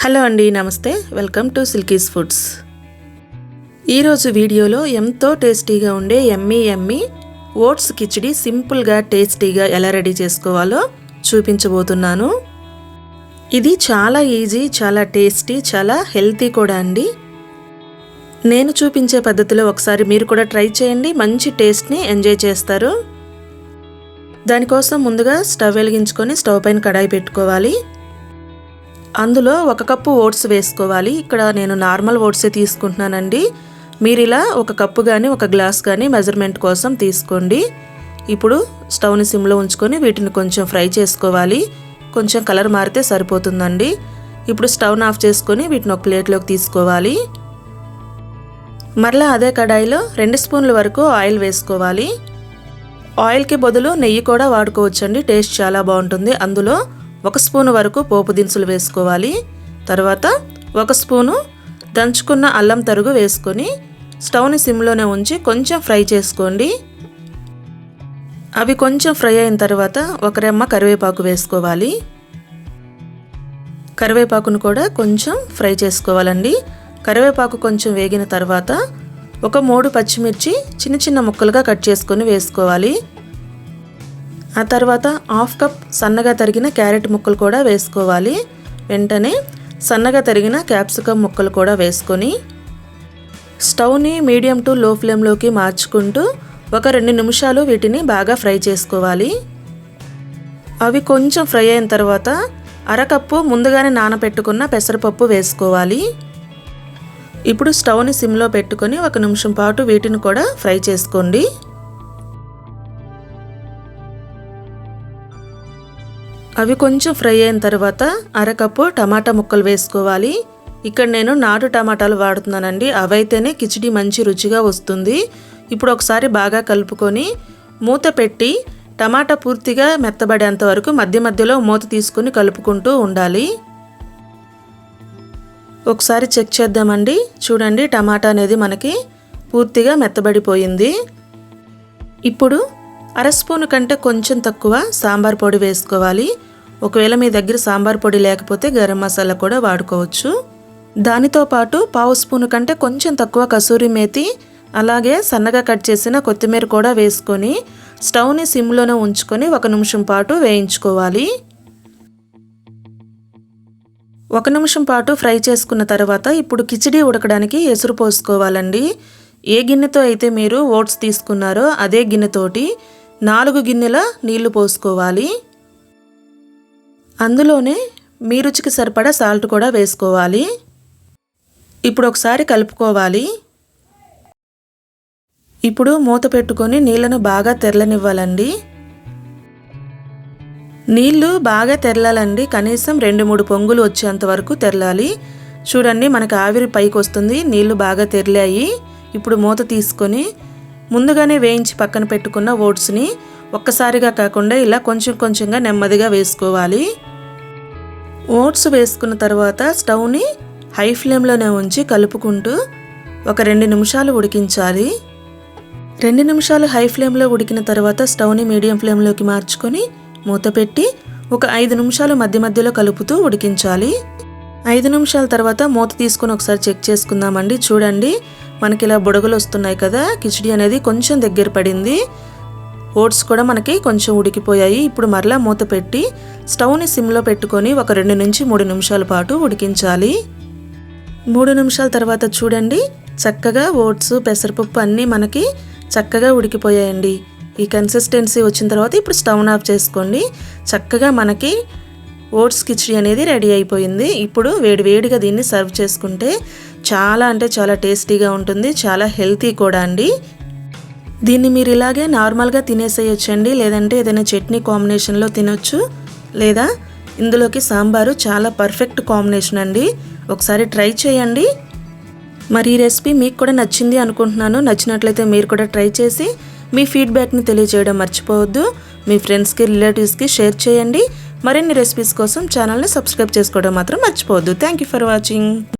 Hello అండి, నమస్తే. Welcome to Silkies Foods. ఈరోజు వీడియోలో ఎంతో టేస్టీగా ఉండే యమ్మీ ఓట్స్ కిచిడి సింపుల్గా టేస్టీగా ఎలా రెడీ చేసుకోవాలో చూపించబోతున్నాను. ఇది చాలా ఈజీ, చాలా టేస్టీ, చాలా హెల్తీ కూడా అండి. నేను చూపించే పద్ధతిలో ఒకసారి మీరు కూడా ట్రై చేయండి. మంచి టేస్ట్ని ఎంజాయ్ చేస్తారు. దానికోసం ముందుగా స్టవ్ వెలిగించుకొని స్టవ్ పైన కడాయి పెట్టుకోవాలి. అందులో 1 కప్పు ఓట్స్ వేసుకోవాలి. ఇక్కడ నేను నార్మల్ ఓట్సే తీసుకుంటున్నానండి. మీరు ఇలా 1 కప్పు కానీ 1 గ్లాస్ కానీ మెజర్మెంట్ కోసం తీసుకోండి. ఇప్పుడు స్టవ్ని సిమ్లో ఉంచుకొని వీటిని కొంచెం ఫ్రై చేసుకోవాలి. కొంచెం కలర్ మారితే సరిపోతుందండి. ఇప్పుడు స్టవ్ని ఆఫ్ చేసుకొని వీటిని ఒక ప్లేట్లోకి తీసుకోవాలి. మరలా అదే కడాయిలో 2 స్పూన్ల వరకు ఆయిల్ వేసుకోవాలి. ఆయిల్కి బదులు నెయ్యి కూడా వాడుకోవచ్చండి. టేస్ట్ చాలా బాగుంటుంది. అందులో 1 స్పూను వరకు పోపు దినుసులు వేసుకోవాలి. తర్వాత 1 స్పూను దంచుకున్న అల్లం తరుగు వేసుకొని స్టవ్ని సిమ్లోనే ఉంచి కొంచెం ఫ్రై చేసుకోండి. అవి కొంచెం ఫ్రై అయిన తర్వాత 1 రెమ్మ కరివేపాకు వేసుకోవాలి. కరివేపాకును కూడా కొంచెం ఫ్రై చేసుకోవాలండి. కరివేపాకు కొంచెం వేగిన తర్వాత 3 పచ్చిమిర్చి చిన్న చిన్న ముక్కలుగా కట్ చేసుకొని వేసుకోవాలి. ఆ తర్వాత 1/2 కప్ సన్నగా తరిగిన క్యారెట్ ముక్కలు కూడా వేసుకోవాలి. వెంటనే సన్నగా తరిగిన క్యాప్సికమ్ ముక్కలు కూడా వేసుకొని స్టవ్ని మీడియం టు లో ఫ్లేమ్లోకి మార్చుకుంటూ 2 నిమిషాలు వీటిని బాగా ఫ్రై చేసుకోవాలి. అవి కొంచెం ఫ్రై అయిన తర్వాత 1/2 కప్పు ముందుగానే నానబెట్టుకున్న పెసరపప్పు వేసుకోవాలి. ఇప్పుడు స్టవ్ని సిమ్లో పెట్టుకొని 1 నిమిషం పాటు వీటిని కూడా ఫ్రై చేసుకోండి. అవి కొంచెం ఫ్రై అయిన తర్వాత 1/2 కప్పు టమాటా ముక్కలు వేసుకోవాలి. ఇక్కడ నేను నాటు టమాటాలు వాడుతున్నానండి. అవైతేనే కిచిడి మంచి రుచిగా వస్తుంది. ఇప్పుడు ఒకసారి బాగా కలుపుకొని మూత పెట్టి టమాటా పూర్తిగా మెత్తబడేంత వరకు మధ్య మధ్యలో మూత తీసుకొని కలుపుకుంటూ ఉండాలి. ఒకసారి చెక్ చేద్దామండి. చూడండి, టమాటా అనేది మనకి పూర్తిగా మెత్తబడిపోయింది. ఇప్పుడు 1/2 స్పూను కంటే కొంచెం తక్కువ సాంబార్ పొడి వేసుకోవాలి. ఒకవేళ మీ దగ్గర సాంబార్ పొడి లేకపోతే గరం మసాలా కూడా వాడుకోవచ్చు. దానితో పాటు 1/2 స్పూను కంటే కొంచెం తక్కువ కసూరి మేతి, అలాగే సన్నగా కట్ చేసిన కొత్తిమీర కూడా వేసుకొని స్టవ్ని సిమ్లోనే ఉంచుకొని 1 నిమిషం పాటు వేయించుకోవాలి. 1 నిమిషం పాటు ఫ్రై చేసుకున్న తర్వాత ఇప్పుడు కిచిడి ఉడకడానికి ఎసురు పోసుకోవాలండి. ఏ గిన్నెతో అయితే మీరు ఓట్స్ తీసుకున్నారో అదే గిన్నెతోటి 4 గిన్నెల నీళ్లు పోసుకోవాలి. అందులోనే మీ రుచికి సరిపడా సాల్ట్ కూడా వేసుకోవాలి. ఇప్పుడు ఒకసారి కలుపుకోవాలి. ఇప్పుడు మూత పెట్టుకొని నీళ్లను బాగా తెరలనివ్వాలండి. నీళ్లు బాగా తెరలాలండి. కనీసం 2-3 పొంగులు వచ్చేంత వరకు తెరలాలి. చూడండి, మనకు ఆవిరి పైకి వస్తుంది. నీళ్లు బాగా తెరలాయి. ఇప్పుడు మూత తీసుకొని ముందుగానే వేయించి పక్కన పెట్టుకున్న ఓట్స్ని ఒక్కసారిగా కాకుండా ఇలా కొంచెం కొంచెంగా నెమ్మదిగా వేసుకోవాలి. ఓట్స్ వేసుకున్న తర్వాత స్టవ్ని హై ఫ్లేమ్లోనే ఉంచి కలుపుకుంటూ 2 నిమిషాలు ఉడికించాలి. 2 నిమిషాలు హై ఫ్లేమ్లో ఉడికిన తర్వాత స్టవ్ని మీడియం ఫ్లేమ్లోకి మార్చుకొని మూత పెట్టి 5 నిమిషాలు మధ్య మధ్యలో కలుపుతూ ఉడికించాలి. 5 నిమిషాల తర్వాత మూత తీసుకొని ఒకసారి చెక్ చేసుకుందామండి. చూడండి, మనకి ఇలా బుడగలు వస్తున్నాయి కదా. కిచిడి అనేది కొంచెం దగ్గర పడింది. ఓట్స్ కూడా మనకి కొంచెం ఉడికిపోయాయి. ఇప్పుడు మరలా మూత పెట్టి స్టవ్ని సిమ్లో పెట్టుకొని 2 నుంచి 3 నిమిషాల పాటు ఉడికించాలి. 3 నిమిషాల తర్వాత చూడండి, చక్కగా ఓట్స్ పెసరపప్పు అన్నీ మనకి చక్కగా ఉడికిపోయాయండి. ఈ కన్సిస్టెన్సీ వచ్చిన తర్వాత ఇప్పుడు స్టవ్ని ఆఫ్ చేసుకోండి. చక్కగా మనకి ఓట్స్ కిచిడి అనేది రెడీ అయిపోయింది. ఇప్పుడు వేడివేడిగా దీన్ని సర్వ్ చేసుకుంటే చాలా అంటే చాలా టేస్టీగా ఉంటుంది. చాలా హెల్తీ కూడా అండి. దీన్ని మీరు ఇలాగే నార్మల్గా తినేసేయచ్చండి. లేదంటే ఏదైనా చట్నీ కాంబినేషన్లో తినొచ్చు. లేదా ఇందులోకి సాంబారు చాలా పర్ఫెక్ట్ కాంబినేషన్ అండి. ఒకసారి ట్రై చేయండి. మరి ఈ రెసిపీ మీకు కూడా నచ్చింది అనుకుంటున్నాను. నచ్చినట్లయితే మీరు కూడా ట్రై చేసి మీ ఫీడ్బ్యాక్ని తెలియజేయడం మర్చిపోవద్దు. మీ ఫ్రెండ్స్కి, రిలేటివ్స్కి షేర్ చేయండి. మరిన్ని రెసిపీస్ కోసం ఛానల్ని సబ్స్క్రైబ్ చేసుకోవడం మాత్రం మర్చిపోవద్దు. Thank you for watching.